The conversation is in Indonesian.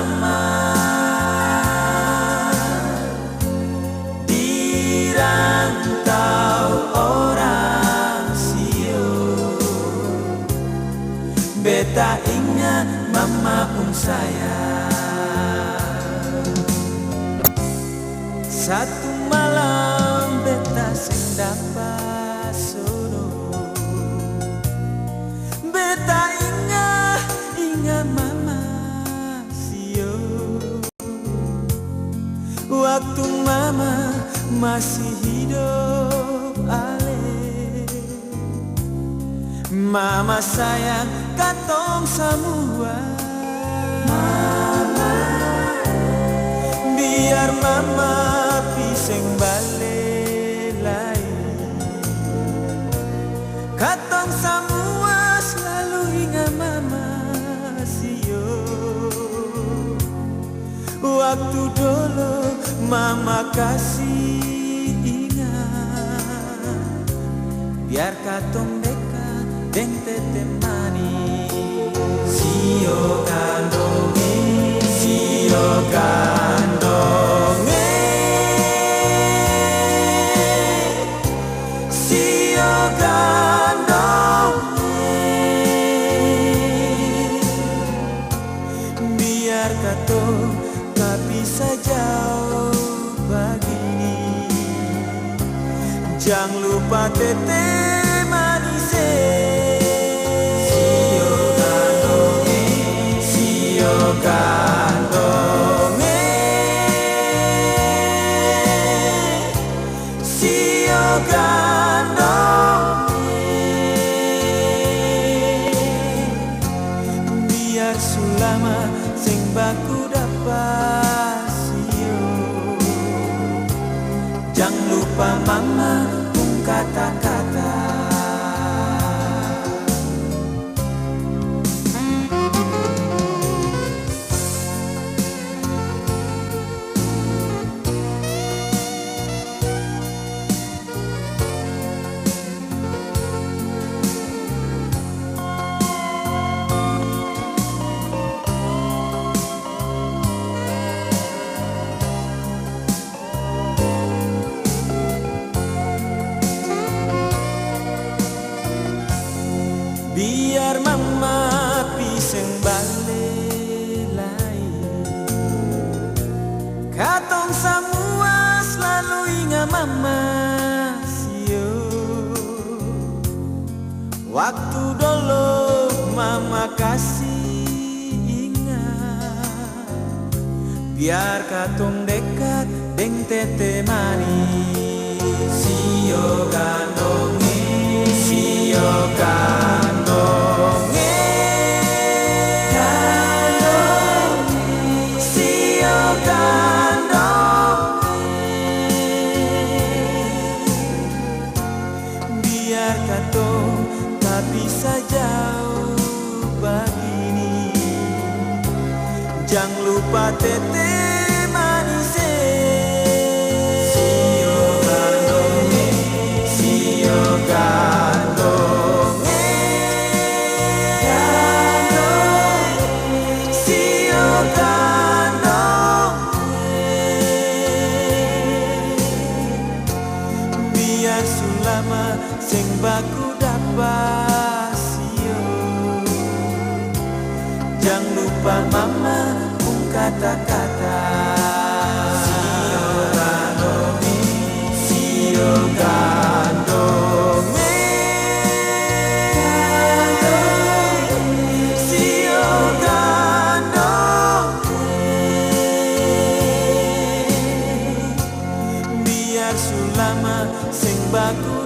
mama di rantau orang sio, beta ingat mama pun sayang. Satu malam beta sing dapat sono, beta ingat mama sio, waktu mama masih hidup ale. Mama sayang katong semua, mama, biar mama piseng balik lagi. Katong semua selalu ingat mama sio, waktu dulu mama kasih ingat. Biar katong dekat deng tete manis, sio kandonge, sio kandonge, sio kandonge. Biar katong tak bisa jauh begini, jangan lupa tete manis. Sio kandonge, sio kandonge, sio kandonge. Biar sulama sing baku dapat sio, jangan lupa mama pun kata-kata. Biar mama piseng balik lagi, katong semua selalu ingat mama sio, waktu dulu mama kasih ingat. Biar katong dekat deng tete manis, sio kandonge, sio kandonge, sio kandonge. Biar katong tak bisa jauh begini, jangan lupa tete manis. Sio kandonge, sio kandonge, sio kandonge. Biar sulama sing baku dapat sio, jangan lupa mama pun kata-kata. Sio kandonge, sio kandonge, sio kandonge. Biar sulama sing baku